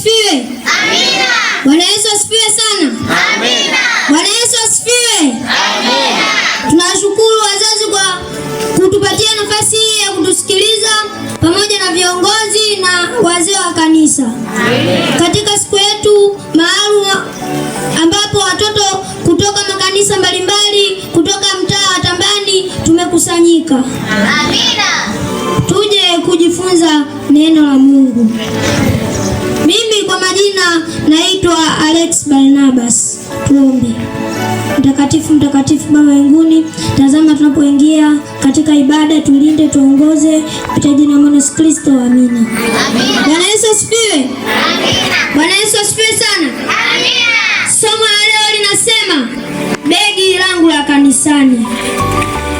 asifiwe. Amina. Bwana Yesu asifiwe sana. Amina. Bwana Yesu asifiwe. Amina. Tunashukuru wazazi kwa kutupatia nafasi hii ya kutusikiliza pamoja na viongozi na wazee wa kanisa. Amina. Katika siku yetu maalum ambapo watoto kutoka makanisa mbalimbali kutoka mtaa wa Tambani tumekusanyika. Amina. Tuje kujifunza neno la Mungu. Mimi kwa majina naitwa Alex Barnabas. Tuombe. Mtakatifu, mtakatifu Baba mbinguni, tazama tunapoingia katika ibada, tulinde, tuongoze kupitia jina la Yesu Kristo. Amina. Amina. Bwana Yesu asifiwe. Amina. Bwana Yesu asifiwe sana. Amina. Somo la leo linasema begi langu la kanisani.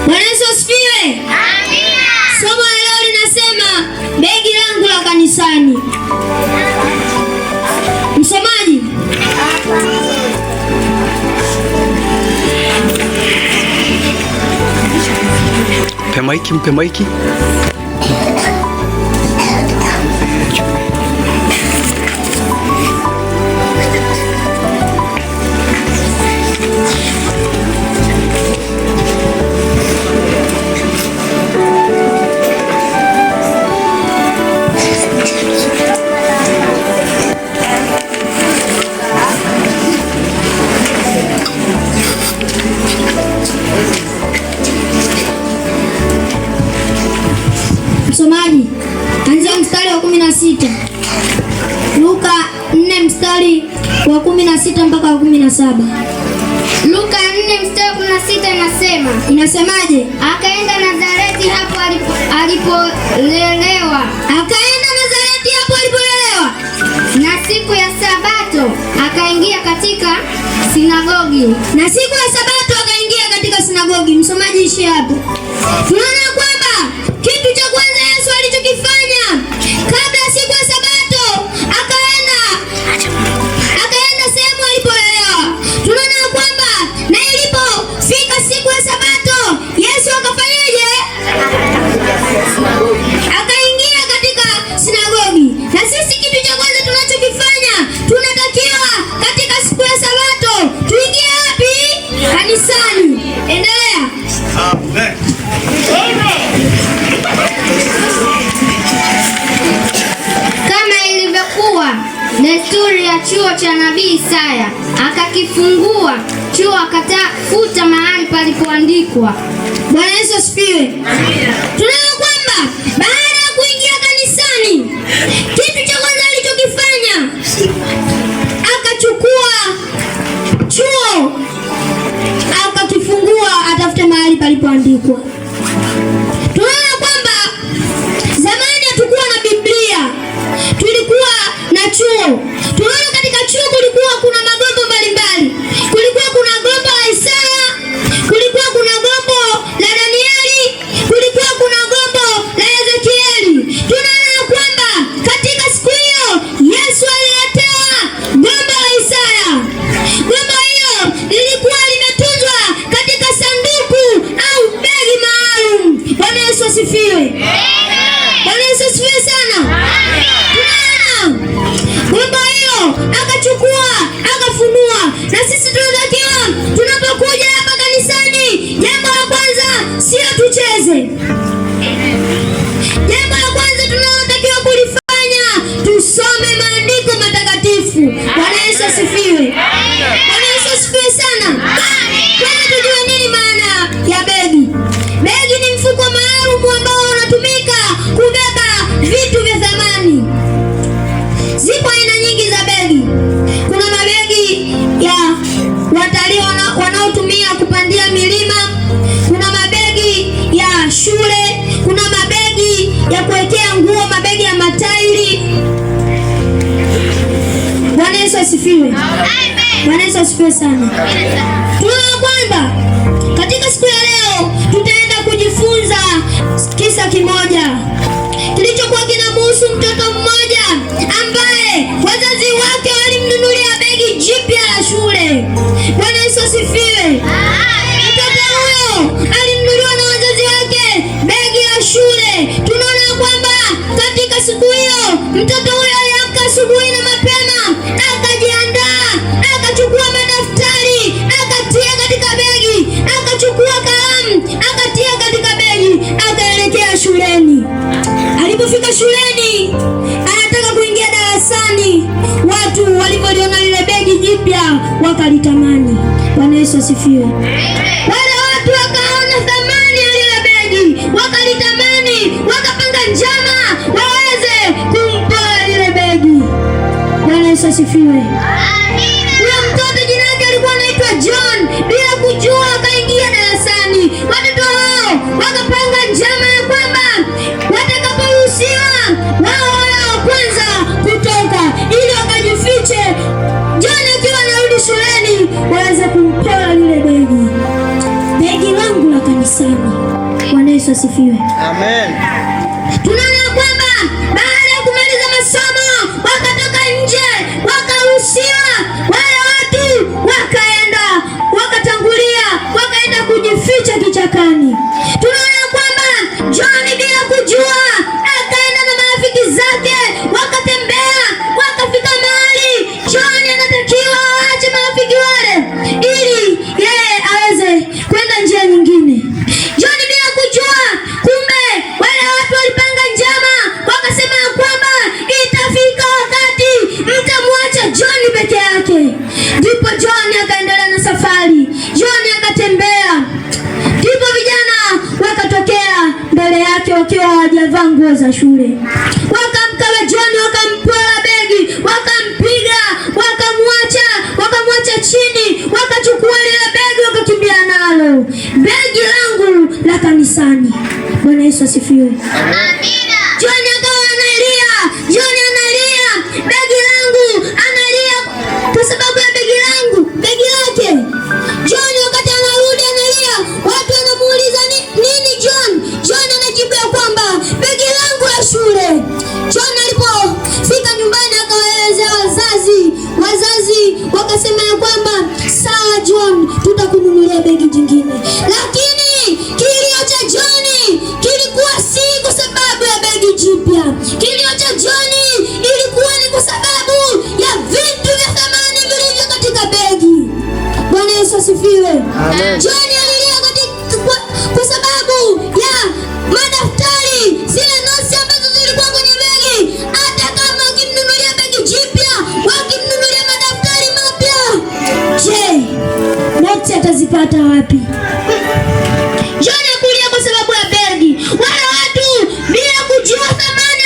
Bwana Yesu asifiwe. Amina. Somo la leo linasema begi langu la kanisani. Msomaji. Mpe maiki. Msomaji, anzia mstari wa 16. Luka 4 mstari wa 16 mpaka wa 17. Luka 4 mstari wa 16 inasema. Inasemaje? Akaenda Nazareti hapo alipolelewa. Akaenda Nazareti hapo alipolelewa. Na siku ya Sabato akaingia katika sinagogi. Na siku ya Sabato akaingia katika sinagogi. Msomaji, ishi hapo. Tunaona kwamba kitu cha kwanza Yesu alichokifanya kabla siku ya Sabato akaenda sehemu alipolelewa. Tunaona kwamba na ilipofika siku ya Sabato Yesu akafanyaje? Akaingia katika sinagogi. Na sisi kitu cha kwanza tunachokifanya, tunatakiwa katika siku ya Sabato tuingie wapi? Kanisani. Endelea. Amen. Kama ilivyokuwa desturi ya chuo cha nabii Isaya, akakifungua chuo akatafuta mahali palipoandikwa. Bwana Yesu asifiwe. Tunaona kwamba baada ya kuingia kanisani, kitu cha kwanza alichokifanya akachukua chuo akakifungua atafute mahali palipoandikwa. Tunaona kwamba zamani hatukuwa na Biblia, tulikuwa na chuo. Tunaona katika chuo kulikuwa kuna magombo mbalimbali. Kulikuwa kuna gombo la Isaya, kulikuwa kuna gombo la Danieli, kulikuwa kuna gombo la Ezekieli. Tunaona kwamba katika siku hiyo Yesu aliletewa gombo la Isaya. Gombo hilo lilikuwa limetunzwa katika sanduku au begi maalum. Bwana Yesu asifiwe. Bwana Yesu asifiwe sana. Tunaona gombo hilo akachukua akafunua. Na sisi tunatakiwa tunapokuja hapa kanisani, jambo la kwanza sio tucheze. Jambo la kwanza tunalotakiwa kulifanya, tusome maandiko matakatifu. Bwana Yesu asifiwe. Bwana Yesu asifiwe sana. Kwanza tujue nini maana ya begi. Begi ni mfuko maalum ambao unatumika kubeba vitu vya thamani. Zipo aina nyingi za begi. Kuna mabegi ya watalii wanaotumia kupandia milima. Kuna mabegi ya shule. Kuna mabegi ya kuwekea nguo, mabegi ya matairi. Bwana Yesu asifiwe. Bwana Yesu asifiwe sana. Tunaona kwamba katika siku ya leo tutaenda kujifunza kisa kimoja kilichokuwa kinamhusu mtoto mmoja ambaye wazazi wake walimnunulia begi jipya la shule. Bwana Yesu asifiwe. Mtoto huyo alinunuliwa na wazazi wake begi la shule. Tunaona kwamba katika siku hiyo mtoto huyo aliamka asubuhi na mapema shuleni. Alipofika shuleni, anataka kuingia darasani, watu walipoliona lile begi jipya wakalitamani. Bwana Yesu asifiwe. Wale watu wakaona thamani ya lile begi, wakalitamani, wakapanga njama waweze kumpola lile begi. Bwana Yesu asifiwe. Huyo mtoto jina lake alikuwa anaitwa John. Bila kujua akaingia darasani. Watoto hao wakapanga njama ya kwamba watakaporuhusiwa wao wa kwanza kutoka ili wakajifiche, John akiwa anarudi shuleni waweze kumpola lile begi. Begi langu la kanisani. Bwana Yesu asifiwe. Amen. Tunaona kwamba baada ya kumaliza masomo wakatoka nje, wakaruhusiwa. Wale watu wakaenda kujificha kichakani. Tunaona kwamba John bila kujua akaenda na marafiki zake, wakatembea, wakafika mahali John anatakiwa waache marafiki wale ili yeye aweze kwenda njia nyingine. John bila kujua, kumbe wale watu walipanga njama, wakasema kwamba itafika wakati mtamwacha John peke yake. Ndipo John akaendelea na safari. John akatembea. Ndipo vijana wakatokea mbele yake wakiwa hawajavaa nguo za shule. Wakamkaba John, wakampola begi, wakampiga, wakamwacha chini, wakachukua lile begi wakakimbia nalo. Begi langu la kanisani. Bwana Yesu asifiwe. Amina. John akawa analia. John analia, begi langu, analia kwa sababu ya begi langu, begi lake. John wakati anarudi analia, watu wanamuuliza nini John? John anajibu ya kwamba begi langu la shule. John alipofika nyumbani akawaelezea wazazi wakasema ya kwamba sawa John, tutakununulia begi jingine. Lakini kilio cha John kilikuwa si kwa sababu ya begi jipya. Kilio cha John ilikuwa ni kwa sababu ya vitu vya thamani vilivyo katika begi. Bwana Yesu asifiwe. John alilia kwa sababu ya madaftari, zile notes ambazo zilikuwa kwenye begi. Hata kama wakimnunulia begi jipya, wakimnunulia madaftari mapya, je, notes atazipata wapi? John akulia kwa sababu ya begi. Wale watu bila kujua thamani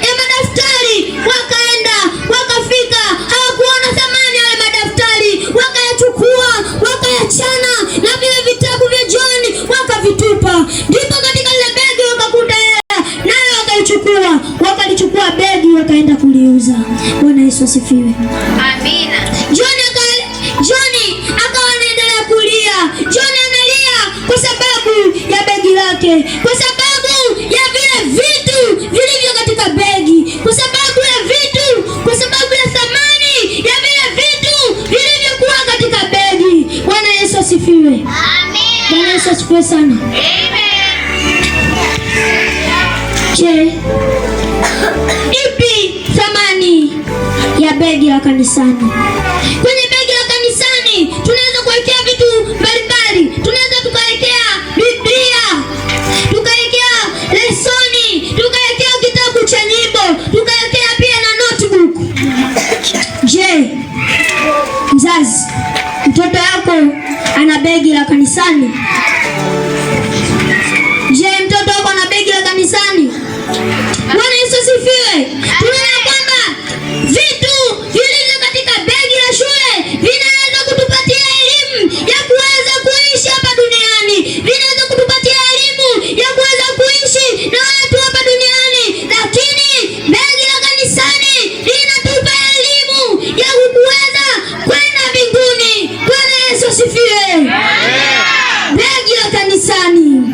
ya madaftari wakaenda, wakafika, hawakuona thamani ya madaftari, wakayachukua, wakayachana na vile vitabu vya John wakavitupa. Ndipo katika ile begi wakakuta hela, nayo wakaichukua, wakalichukua begi wakaenda kuliuza. Bwana Yesu asifiwe. Amina. John akawa anaendelea kulia. John analia kwa sababu ya begi lake, kwa sababu ya vile vitu vilivyo katika begi, kwa sababu ya thamani ya vile vitu vilivyokuwa katika begi. Bwana Yesu asifiwe. Amen. Bwana Yesu asifiwe sana. Amen. Je, ipi thamani ya begi la kanisani? Kwenye begi la kanisani tunaweza kuwekea vitu mbalimbali. Tunaweza tukawekea Biblia, tukawekea lesoni, tukawekea kitabu cha nyimbo, tukawekea pia na notebook. Je, mzazi, mtoto yako ana begi la kanisani? Je, mtoto wako ana begi la kanisani? Bwana Yesu asifiwe. Tunaona kwamba vitu vilivyo katika begi la shule vinaweza kutupatia elimu ya kuweza kuishi hapa duniani. Vinaweza kutupatia elimu ya kuweza kuishi na watu hapa duniani. Lakini begi la kanisani linatupa elimu ya kuweza kwenda mbinguni. Bwana Yesu asifiwe. Begi la kanisani.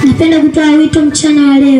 Napenda kutoa wito mchana wa leo.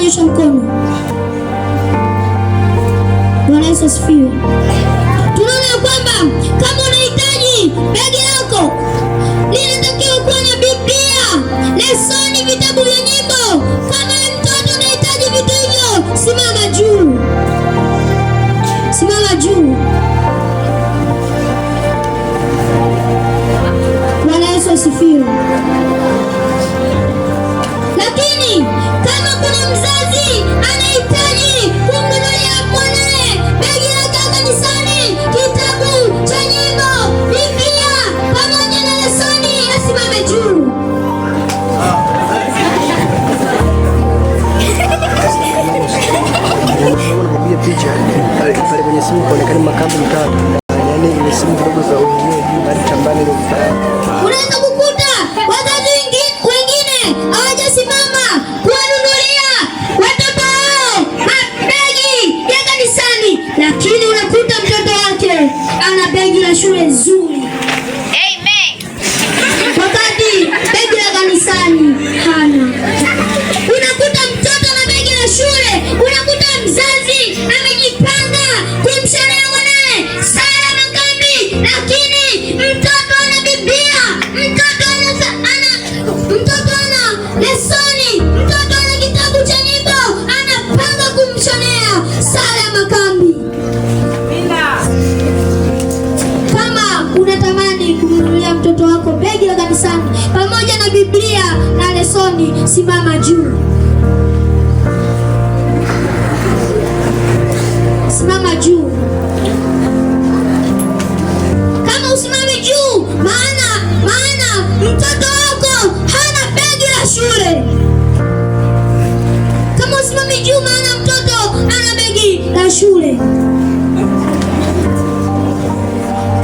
nyosha mkono. Bwana Yesu asifiwe. Tunaona kwamba kama unahitaji begi lako linatakiwa kuwa na Biblia, lesoni, vitabu vya nyimbo. Kama mtoto unahitaji vitu hivyo, simama juu, simama juu. Bwana Yesu asifiwe. Lakini kama kuna mzazi anahitaji kumnunulia mwanae begi la kanisani, kitabu cha nyimbo, Biblia pamoja na lesoni, asimame juu. Napiga picha pale kwenye simu kuonekana makambi mtatu. Yaani ile simu kidogo za wenyewe bali tambani ile mtatu. Unaweza kukuta wazazi wengine hawajasimama kuwanunulia watoto wao mabegi ya kanisani, lakini unakuta mtoto wake ana begi la shule zuri. Amen. Wakati begi la kanisani hana. Unakuta mtoto na begi la shule, unakuta mzazi amejipanga kumshonea mwanae sare ya makambi, lakini mtoto ana Biblia, mtoto ana lesoni, mtoto ana kitabu cha nyimbo, anapanga kumshonea sare ya makambi. Kama unatamani kumnunulia mtoto wako begi la kanisani pamoja na Biblia na lesoni, simama juu. Simama juu. Kama usimame juu, maana mtoto wako hana begi la shule. Kama usimame juu, maana mtoto hana begi la shule.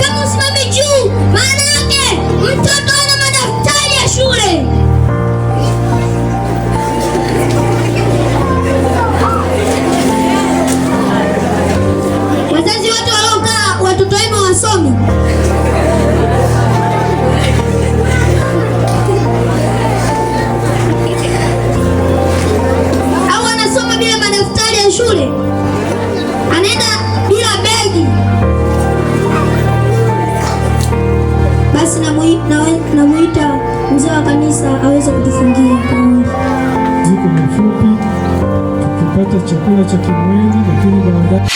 Kama usimame juu, maana yake mtoto hana madaftari ya shule. Wazazi wote waliokaa watoto wenu wasomi, au anasoma bila madaftari ya shule, anaenda bila begi, basi namuita mzee wa kanisa aweze kutufungia pamoja. Ziko mafupi tukipata chakula cha kimwili, lakini baadaye